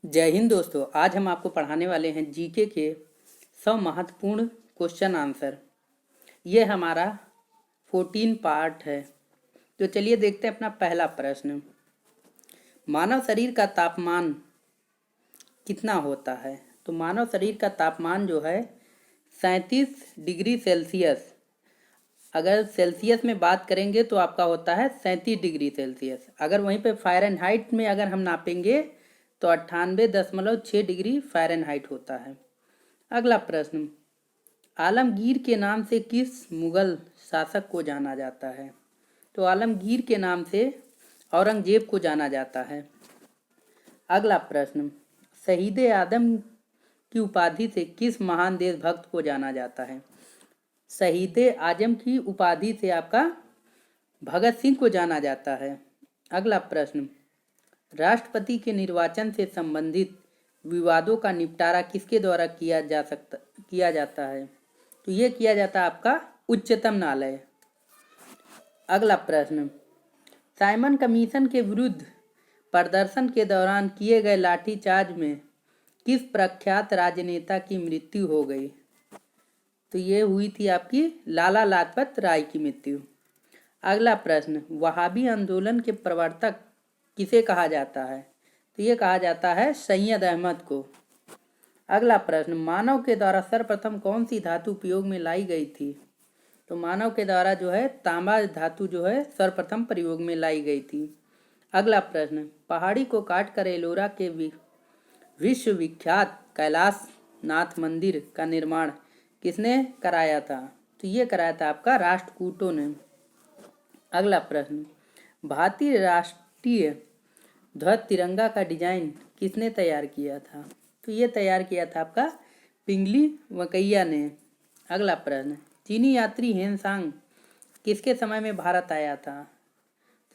जय हिंद दोस्तों। आज हम आपको पढ़ाने वाले हैं जीके के 100 महत्वपूर्ण क्वेश्चन आंसर। ये हमारा 14 पार्ट है। तो चलिए देखते हैं अपना पहला प्रश्न। मानव शरीर का तापमान कितना होता है? तो मानव शरीर का तापमान जो है 37 डिग्री सेल्सियस। अगर सेल्सियस में बात करेंगे तो आपका होता है 37 डिग्री सेल्सियस। अगर वहीं पे फ़ारेनहाइट में अगर हम नापेंगे तो 98.6 डिग्री फ़ारेनहाइट होता है। अगला प्रश्न, आलमगीर के नाम से किस मुगल शासक को जाना जाता है? तो आलमगीर के नाम से औरंगजेब को जाना जाता है। अगला प्रश्न, शहीद आदम की उपाधि से किस महान देशभक्त को जाना जाता है? शहीद आजम की उपाधि से आपका भगत सिंह को जाना जाता है। अगला प्रश्न, राष्ट्रपति के निर्वाचन से संबंधित विवादों का निपटारा किसके द्वारा किया जाता है? तो ये किया जाता है आपका उच्चतम न्यायालय। अगला प्रश्न, साइमन कमीशन के विरुद्ध प्रदर्शन के दौरान किए गए लाठीचार्ज में किस प्रख्यात राजनेता की मृत्यु हो गई? तो ये हुई थी आपकी लाला लाजपत राय की मृत्यु। अगला प्रश्न, वहाबी आंदोलन के प्रवर्तक किसे कहा जाता है? तो ये कहा जाता है सैयद अहमद को। अगला प्रश्न, मानव के द्वारा सर्वप्रथम कौन सी धातु उपयोग में लाई गई थी? तो मानव के द्वारा जो है तांबा धातु जो है सर्वप्रथम प्रयोग में लाई गई थी। अगला प्रश्न, पहाड़ी को काट कर एलोरा के विश्वविख्यात कैलाश नाथ मंदिर का निर्माण किसने कराया था? तो ये कराया था आपका राष्ट्रकूटों ने। अगला प्रश्न, भारतीय राष्ट्रीय ध्वज तिरंगा का डिजाइन किसने तैयार किया था? तो ये तैयार किया था आपका पिंगली वकैया ने। अगला प्रश्न, चीनी यात्री हेनसांग किसके समय में भारत आया था?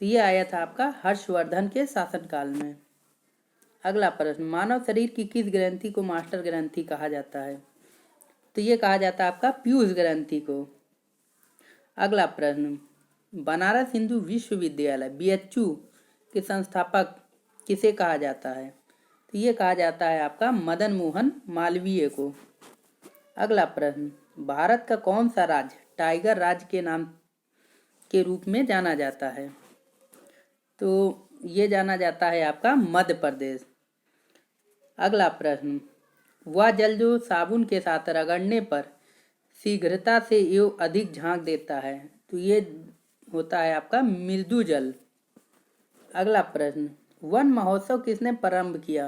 तो ये आया था आपका हर्षवर्धन के शासनकाल में। अगला प्रश्न, मानव शरीर की किस ग्रंथि को मास्टर ग्रंथि कहा जाता है? तो ये कहा जाता है आपका पीयूष ग्रंथि को। अगला प्रश्न, बनारस हिंदू विश्वविद्यालय बीएचयू के संस्थापक किसे कहा जाता है? तो ये कहा जाता है आपका मदन मोहन मालवीय को। अगला प्रश्न, भारत का कौन सा राज्य टाइगर राज्य के नाम के रूप में जाना जाता है? तो ये जाना जाता है आपका मध्य प्रदेश। अगला प्रश्न, वह जल जो साबुन के साथ रगड़ने पर शीघ्रता से एवं अधिक झांक देता है, तो ये होता है आपका मृदु जल। अगला प्रश्न, वन महोत्सव किसने प्रारंभ किया?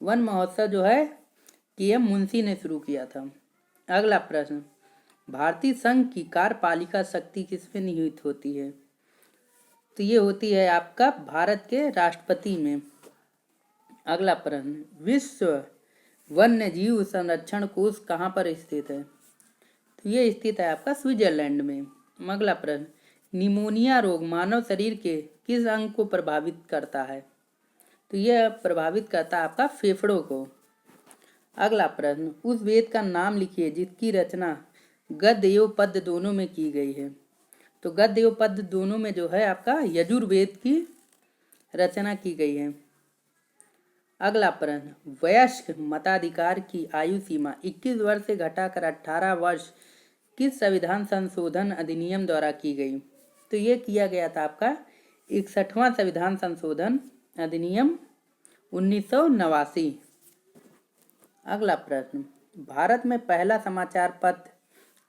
वन महोत्सव जो है के.एम. मुंशी ने शुरू किया था। अगला प्रश्न, भारतीय संघ की कार्यपालिका शक्ति किसमें निहित होती है? तो ये होती है आपका भारत के राष्ट्रपति में। अगला प्रश्न, विश्व वन्य जीव संरक्षण कोष कहाँ पर स्थित है? तो ये स्थित है आपका स्विट्जरलैंड में। अगला प्रश्न, निमोनिया रोग मानव शरीर के किस अंग को प्रभावित करता है? तो यह प्रभावित करता है आपका फेफड़ों को। अगला प्रश्न, उस वेद का नाम लिखिए जिसकी रचना गद्य एवं पद्य दोनों में की गई है। तो गद्य एवं पद्य दोनों में जो है आपका यजुर्वेद की रचना की गई है। अगला प्रश्न, वयस्क मताधिकार की आयु सीमा 21 वर्ष से घटाकर 18 वर्ष किस संविधान संशोधन अधिनियम द्वारा की गई? तो ये किया गया था आपका 61वां संविधान संशोधन अधिनियम 1989। अगला प्रश्न, भारत में पहला समाचार पत्र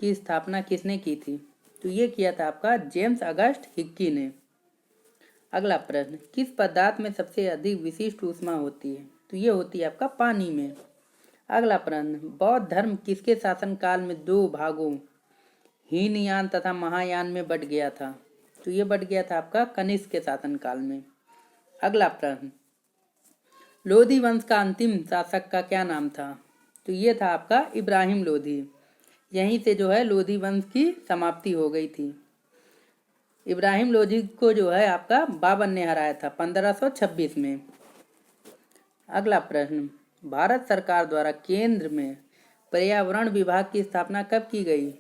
की स्थापना किसने की थी? तो ये किया था आपका जेम्स अगस्ट हिक्की ने। अगला प्रश्न, किस पदार्थ में सबसे अधिक विशिष्ट ऊष्मा होती है? तो ये होती है आपका पानी में। अगला प्रश्न, बौद्ध धर्म किसके शासनकाल में दो भागों हीनयान तथा महायान में बट गया था? तो ये बट गया था आपका कनिष्क के शासनकाल में। अगला प्रश्न, लोधी वंश का अंतिम शासक का क्या नाम था? तो ये था आपका इब्राहिम लोधी। यहीं से जो है लोधी वंश की समाप्ति हो गई थी। इब्राहिम लोधी को जो है आपका बाबर ने हराया था 1526 में। अगला प्रश्न, भारत सरकार द्वारा केंद्र में पर्यावरण विभाग की स्थापना कब की गई?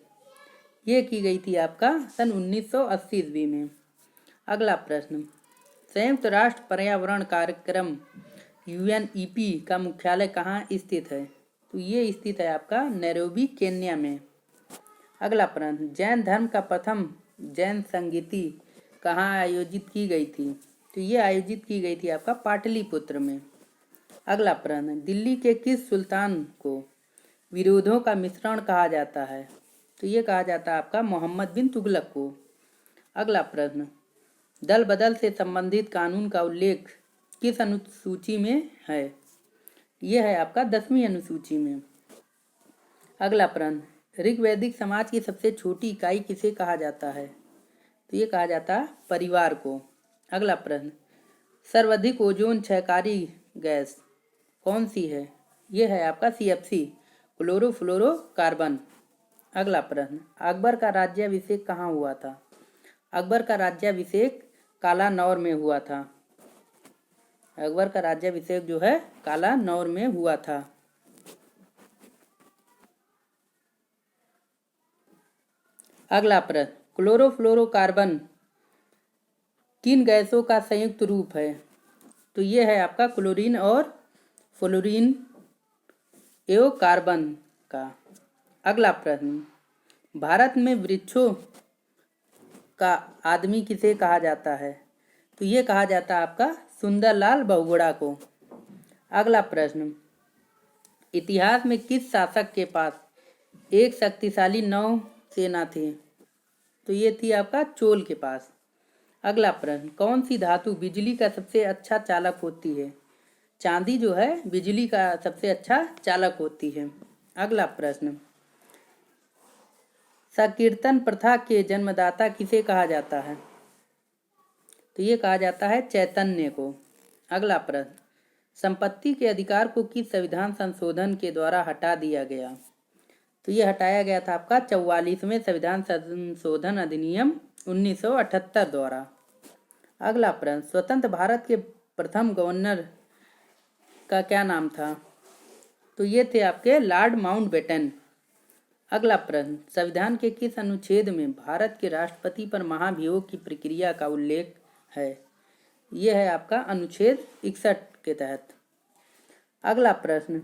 ये की गई थी आपका सन 1980 ईस्वी में। अगला प्रश्न, संयुक्त राष्ट्र पर्यावरण कार्यक्रम यूएनईपी का मुख्यालय कहाँ स्थित है? तो ये स्थित है आपका नैरोबी, केन्या में। अगला प्रश्न, जैन धर्म का प्रथम जैन संगीति कहाँ आयोजित की गई थी? तो ये आयोजित की गई थी आपका पाटलिपुत्र में। अगला प्रश्न, दिल्ली के किस सुल्तान को विरोधों का मिश्रण कहा जाता है? तो ये कहा जाता है आपका मोहम्मद बिन तुगलक को। अगला प्रश्न, दल बदल से संबंधित कानून का उल्लेख किस अनुसूची में है? यह है आपका 10वीं अनुसूची में। अगला प्रश्न, ऋग्वैदिक समाज की सबसे छोटी इकाई किसे कहा जाता है? तो ये कहा जाता है परिवार को। अगला प्रश्न, सर्वाधिक ओजोन क्षयकारी गैस कौन सी है? यह है आपका CFC, क्लोरोफ्लोरोकार्बन। अगला प्रश्न, अकबर का राज्याभिषेक कहाँ हुआ था? अकबर का राज्याभिषेक कालानौर में हुआ था। अकबर का राज्याभिषेक जो है कालानौर में हुआ था। अगला प्रश्न, क्लोरोफ्लोरोकार्बन किन गैसों का संयुक्त रूप है? तो ये है आपका क्लोरीन और फ्लोरीन एवं कार्बन का। अगला प्रश्न, भारत में वृक्षों का आदमी किसे कहा जाता है? तो ये कहा जाता है आपका सुंदरलाल बहुगुणा को। अगला प्रश्न, इतिहास में किस शासक के पास एक शक्तिशाली नौ सेना थी? तो ये थी आपका चोल के पास। अगला प्रश्न, कौन सी धातु बिजली का सबसे अच्छा चालक होती है? चांदी जो है बिजली का सबसे अच्छा चालक होती है। अगला प्रश्न, संकीर्तन प्रथा के जन्मदाता किसे कहा जाता है? तो ये कहा जाता है चैतन्य को। अगला प्रश्न, संपत्ति के अधिकार को किस संविधान संशोधन के द्वारा हटा दिया गया? तो ये हटाया गया था आपका 44वें संविधान संशोधन अधिनियम 1978 द्वारा। अगला प्रश्न, स्वतंत्र भारत के प्रथम गवर्नर का क्या नाम था? तो ये थे आपके लॉर्ड माउंटबेटन। अगला प्रश्न, संविधान के किस अनुच्छेद में भारत के राष्ट्रपति पर महाभियोग की प्रक्रिया का उल्लेख है? यह है आपका अनुच्छेद 61 के तहत। अगला प्रश्न,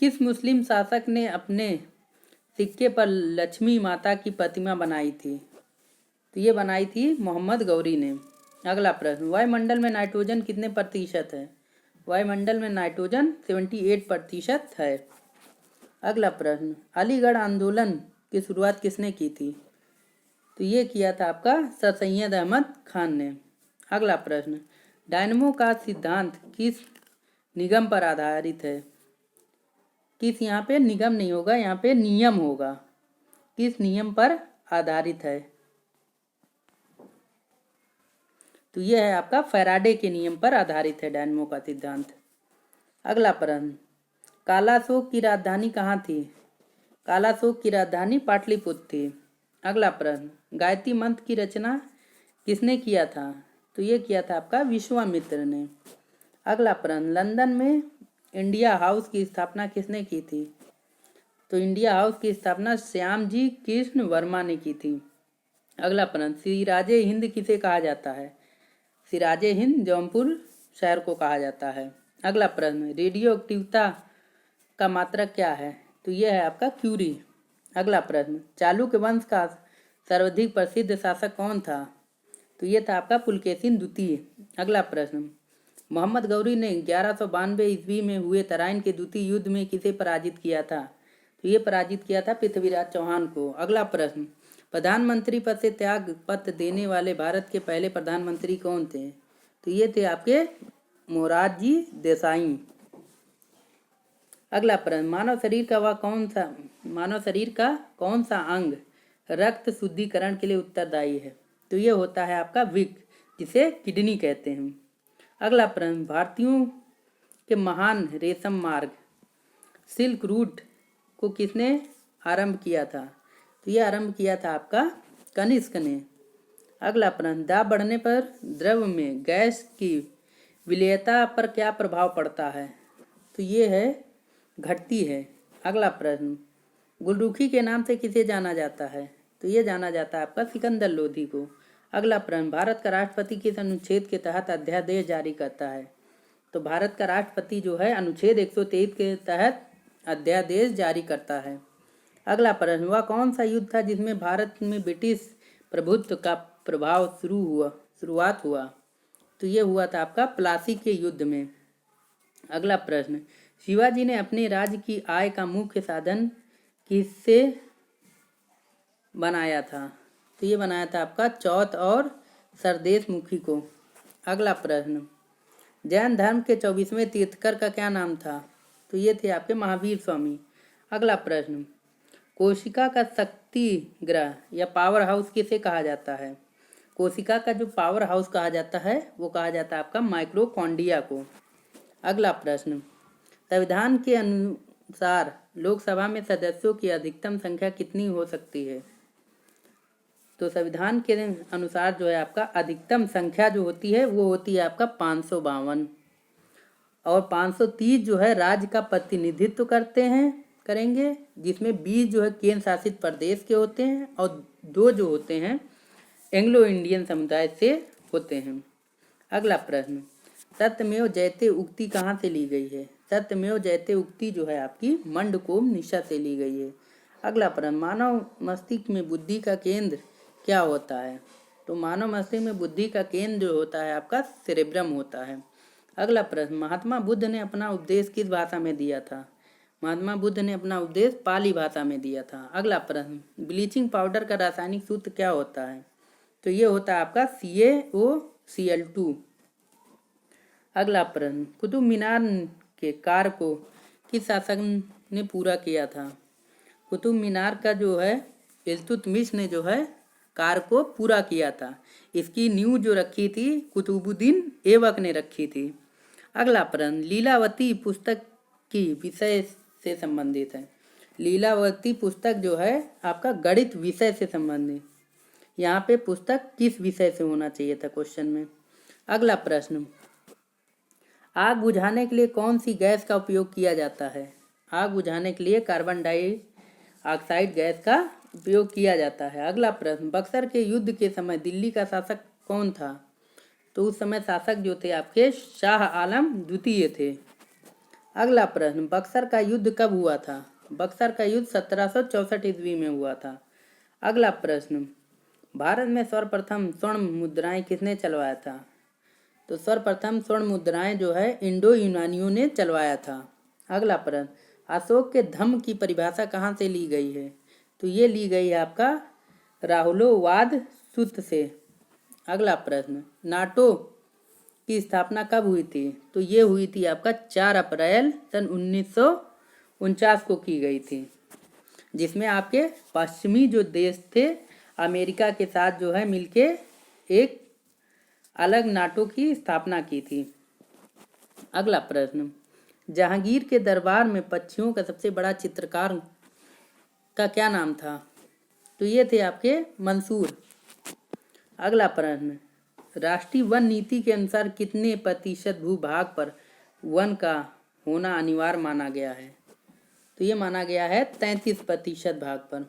किस मुस्लिम शासक ने अपने सिक्के पर लक्ष्मी माता की प्रतिमा बनाई थी? तो ये बनाई थी मोहम्मद गौरी ने। अगला प्रश्न, वायुमंडल में नाइट्रोजन कितने प्रतिशत है? वायुमंडल में नाइट्रोजन 78% है। अगला प्रश्न, अलीगढ़ आंदोलन की शुरुआत किसने की थी? तो ये किया था आपका सर सैयद अहमद खान ने। अगला प्रश्न, डायनमो का सिद्धांत किस निगम पर आधारित है? किस, यहाँ पे निगम नहीं होगा, यहाँ पे नियम होगा। किस नियम पर आधारित है? तो यह है आपका फैराडे के नियम पर आधारित है डायनमो का सिद्धांत। अगला प्रश्न, कालाशोक की राजधानी कहाँ थी? कालाशोक की राजधानी पाटलिपुत्र थी। अगला प्रश्न, गायत्री मंत्र की रचना किसने किया था? तो ये किया था आपका विश्वामित्र ने। अगला प्रश्न, लंदन में इंडिया हाउस की स्थापना किसने की थी? तो इंडिया हाउस की स्थापना श्यामजी कृष्ण वर्मा ने की थी। अगला प्रश्न, सिराजे हिंद किसे कहा जाता है? सिराजे हिंद जौनपुर शहर को कहा जाता है। अगला प्रश्न, रेडियो एक्टिविता का मात्रक क्या है? तो यह है आपका क्यूरी। अगला प्रश्न, चालुक्य वंश का सर्वाधिक प्रसिद्ध शासक कौन था? तो ये था आपका पुलकेशिन द्वितीय। अगला प्रश्न, मोहम्मद गौरी ने 1192 ईस्वी में हुए तराइन के द्वितीय युद्ध में किसे पराजित किया था? तो ये पराजित किया था पृथ्वीराज चौहान को। अगला प्रश्न, प्रधानमंत्री पद से त्याग पत्र देने वाले भारत के पहले प्रधानमंत्री कौन थे? तो ये थे आपके मोरारजी देसाई। अगला प्रश्न, मानव शरीर का कौन सा अंग रक्त शुद्धिकरण के लिए उत्तरदायी है? तो ये होता है आपका विक, जिसे किडनी कहते हैं। अगला प्रश्न, भारतीयों के महान रेशम मार्ग सिल्क रूट को किसने आरंभ किया था? तो ये आरंभ किया था आपका कनिष्क ने। अगला प्रश्न, दाब बढ़ने पर द्रव में गैस की विलेयता पर क्या प्रभाव पड़ता है? तो ये है घटती है। अगला प्रश्न, गुलरुखी के नाम से किसे जाना जाता है? तो ये जाना जाता है आपका सिकंदर लोधी को। अगला प्रश्न, भारत का राष्ट्रपति किस अनुच्छेद के तहत अध्यादेश जारी करता है? तो भारत का राष्ट्रपति जो है अनुच्छेद 123 के तहत अध्यादेश जारी करता है। अगला प्रश्न, वह कौन सा युद्ध था जिसमें भारत में ब्रिटिश प्रभुत्व का प्रभाव शुरुआत हुआ? तो ये हुआ था आपका प्लासी के युद्ध में। अगला प्रश्न, शिवाजी ने अपने राज्य की आय का मुख्य साधन किससे बनाया था? तो ये बनाया था आपका चौथ और सरदेश मुखी को। अगला प्रश्न, जैन धर्म के 24वें तीर्थकर का क्या नाम था? तो ये थे आपके महावीर स्वामी। अगला प्रश्न, कोशिका का शक्ति ग्रह या पावर हाउस किसे कहा जाता है? कोशिका का जो पावर हाउस कहा जाता है वो कहा जाता है आपका माइक्रोकॉन्ड्रिया को। अगला प्रश्न, संविधान के अनुसार लोकसभा में सदस्यों की अधिकतम संख्या कितनी हो सकती है? तो संविधान के अनुसार जो है आपका अधिकतम संख्या जो होती है वो होती है आपका 552 और 530 जो है राज्य का प्रतिनिधित्व करेंगे, जिसमें 20 जो है केंद्र शासित प्रदेश के होते हैं और 2 जो होते हैं एंग्लो इंडियन समुदाय से होते हैं। अगला प्रश्न, सत्यमेव जयते उक्ति कहाँ से ली गई है? सत्यमेव जयते उक्ति जो है आपकी मंडकोम निशा से ली गई है। अगला प्रश्न, मानव मस्तिष्क में बुद्धि का केंद्र क्या होता है? तो मानव मस्तिष्क में बुद्धि का केंद्र जो होता है आपका सेरेब्रम होता है। अगला प्रश्न, महात्मा बुद्ध ने अपना उपदेश किस भाषा में दिया था? महात्मा बुद्ध ने अपना उपदेश पाली भाषा में दिया था। अगला प्रश्न, ब्लीचिंग पाउडर का रासायनिक सूत्र क्या होता है? तो ये होता है आपका CaOCl2। अगला प्रश्न, कुतुब मीनार के कार्य को किस शासक ने पूरा किया था? कुतुब मीनार का जो है इल्तुतमिश ने जो है कार्य को पूरा किया था। इसकी नींव जो रखी थी कुतुबुद्दीन ऐबक ने रखी थी। अगला प्रश्न, लीलावती पुस्तक की विषय से संबंधित है। लीलावती पुस्तक जो है आपका गणित विषय से संबंधित। यहाँ पे पुस्तक किस विषय से होना चाहिए था क्वेश्चन में। अगला प्रश्न, आग बुझाने के लिए कौन सी गैस का उपयोग किया जाता है? आग बुझाने के लिए कार्बन डाइऑक्साइड गैस का उपयोग किया जाता है। अगला प्रश्न, बक्सर के युद्ध के समय दिल्ली का शासक कौन था? तो उस समय शासक जो थे आपके शाह आलम द्वितीय थे। अगला प्रश्न, बक्सर का युद्ध कब हुआ था? बक्सर का युद्ध 1764 ईस्वी में हुआ था। अगला प्रश्न, भारत में सर्वप्रथम स्वर्ण मुद्राएं किसने चलवाया था? तो सर्वप्रथम स्वर्ण मुद्राएं जो है इंडो यूनानियों ने चलवाया था। अगला प्रश्न, अशोक के धम्म की परिभाषा कहाँ से ली गई है? तो ये ली गई है आपका राहुलोवाद सूत्र से। अगला प्रश्न, नाटो की स्थापना कब हुई थी? तो ये हुई थी आपका 4 अप्रैल सन 1949 को की गई थी, जिसमें आपके पश्चिमी जो देश थे अमेरिका के साथ जो है मिलके एक अलग नाटो की स्थापना की थी। अगला प्रश्न, जहांगीर के दरबार में पक्षियों का सबसे बड़ा चित्रकार का क्या नाम था? तो ये थे आपके मंसूर। अगला प्रश्न, राष्ट्रीय वन नीति के अनुसार कितने प्रतिशत भूभाग पर वन का होना अनिवार्य माना गया है? तो ये माना गया है 33% भाग पर।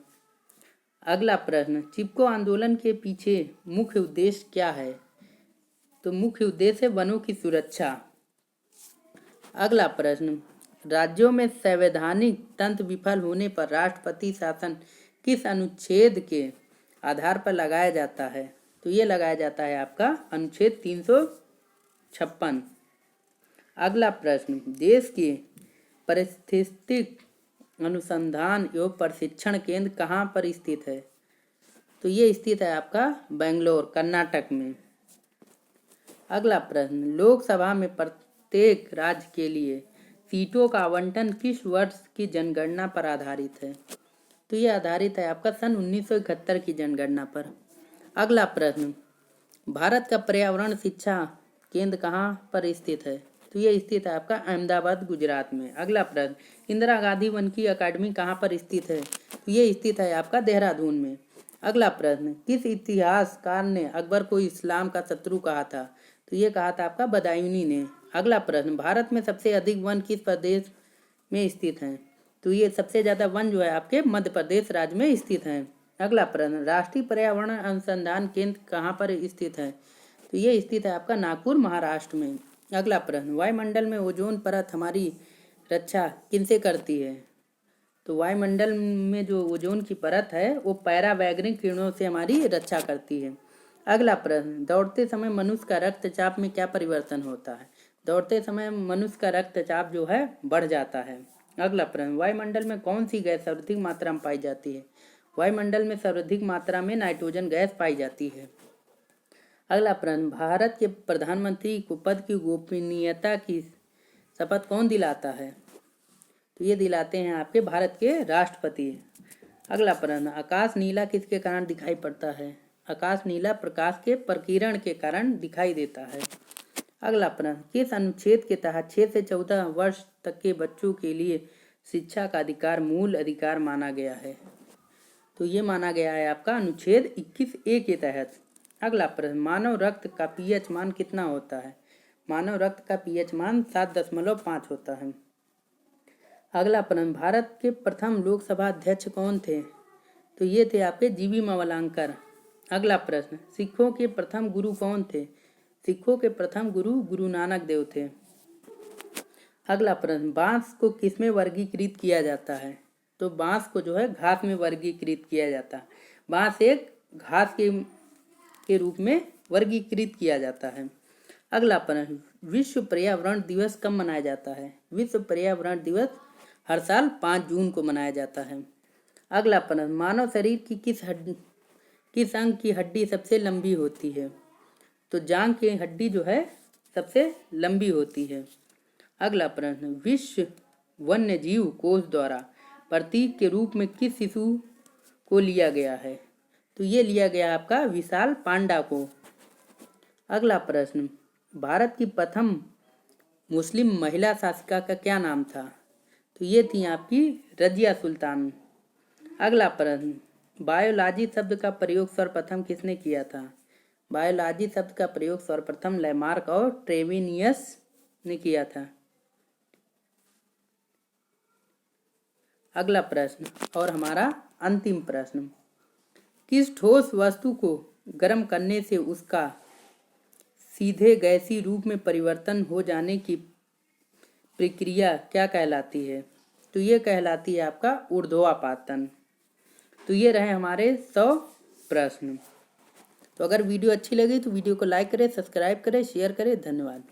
अगला प्रश्न, चिपको आंदोलन के पीछे मुख्य उद्देश्य क्या है? तो मुख्य उद्देश्य है वनों की सुरक्षा। अगला प्रश्न, राज्यों में संवैधानिक तंत्र विफल होने पर राष्ट्रपति शासन किस अनुच्छेद के आधार पर लगाया जाता है? तो ये लगाया जाता है आपका अनुच्छेद 356। अगला प्रश्न, देश के पारिस्थितिक अनुसंधान एवं प्रशिक्षण केंद्र कहाँ पर स्थित है? तो ये स्थित है आपका बेंगलोर कर्नाटक में। अगला प्रश्न, लोकसभा में प्रत्येक राज्य के लिए सीटों का आवंटन किस वर्ष की जनगणना पर आधारित है? तो ये आधारित है आपका सन 1971 की जनगणना पर। अगला प्रश्न, भारत का पर्यावरण शिक्षा केंद्र कहाँ पर स्थित है? तो ये स्थित है आपका अहमदाबाद गुजरात में। अगला प्रश्न, इंदिरा गांधी वनकी अकादमी कहाँ पर स्थित है? तो ये स्थित है आपका देहरादून में। अगला प्रश्न, किस इतिहासकार ने अकबर को इस्लाम का शत्रु कहा था? तो ये कहा था आपका बदायूनी ने। अगला प्रश्न, भारत में सबसे अधिक वन किस प्रदेश में स्थित हैं? तो ये सबसे ज्यादा वन जो है आपके मध्य प्रदेश राज्य में स्थित हैं। अगला प्रश्न, राष्ट्रीय पर्यावरण अनुसंधान केंद्र कहाँ पर स्थित है? तो ये स्थित है आपका नागपुर महाराष्ट्र में। अगला प्रश्न, वायुमंडल में ओजोन परत हमारी रक्षा किनसे करती है? तो वायुमंडल में जो ओजोन की परत है वो पैरावैगनिक किरणों से हमारी रक्षा करती है। अगला प्रश्न, दौड़ते समय मनुष्य का रक्तचाप में क्या परिवर्तन होता है? दौड़ते समय मनुष्य का रक्तचाप जो है बढ़ जाता है। अगला प्रश्न, वायुमंडल में कौन सी गैस सर्वाधिक मात्रा में पाई जाती है? वायुमंडल में सर्वाधिक मात्रा में नाइट्रोजन गैस पाई जाती है। अगला प्रश्न, भारत के प्रधानमंत्री को पद की गोपनीयता की शपथ कौन दिलाता है? तो ये दिलाते हैं आपके भारत के राष्ट्रपति। अगला प्रश्न, आकाश नीला किसके कारण दिखाई पड़ता है? आकाश नीला प्रकाश के प्रकीर्ण के कारण दिखाई देता है। अगला प्रश्न, किस अनुच्छेद के तहत 6 से 14 वर्ष तक के बच्चों के लिए शिक्षा का अधिकार मूल अधिकार माना गया है? तो ये माना गया है आपका अनुच्छेद 21A के तहत। अगला प्रश्न, मानव रक्त का पीएच मान कितना होता है? मानव रक्त का पीएच मान 7.5 होता है। अगला प्रश्न, भारत के प्रथम लोकसभा अध्यक्ष कौन थे? तो ये थे आपके जीवी मावलंकर। अगला प्रश्न, सिखों के प्रथम गुरु कौन थे? सिखों के प्रथम गुरु गुरु नानक देव थे। अगला प्रश्न, बांस को किस में वर्गीकृत किया जाता है? तो बांस को जो है घास में वर्गीकृत किया जाता है। बांस एक घास के रूप में वर्गीकृत किया जाता है। अगला प्रश्न, विश्व पर्यावरण दिवस कब मनाया जाता है? विश्व पर्यावरण दिवस हर साल 5 जून को मनाया जाता है। अगला प्रश्न, मानव शरीर की किस अंग की हड्डी सबसे लंबी होती है? तो जांघ की हड्डी जो है सबसे लंबी होती है। अगला प्रश्न, विश्व वन्य जीव कोष द्वारा प्रतीक के रूप में किस शिशु को लिया गया है? तो ये लिया गया आपका विशाल पांडा को। अगला प्रश्न, भारत की प्रथम मुस्लिम महिला शासिका का क्या नाम था? तो ये थी आपकी रजिया सुल्तान। अगला प्रश्न, बायोलॉजी शब्द का प्रयोग सर्वप्रथम किसने किया था? बायोलॉजी शब्द का प्रयोग सर्वप्रथम लैमार्क और ट्रेविनियस ने किया था। अगला प्रश्न और हमारा अंतिम प्रश्न, किस ठोस वस्तु को गर्म करने से उसका सीधे गैसीय रूप में परिवर्तन हो जाने की प्रक्रिया क्या कहलाती है? तो ये कहलाती है आपका ऊर्ध्वापातन। तो ये रहे हमारे 100 प्रश्न। तो अगर वीडियो अच्छी लगी तो वीडियो को लाइक करें, सब्सक्राइब करें, शेयर करें। धन्यवाद।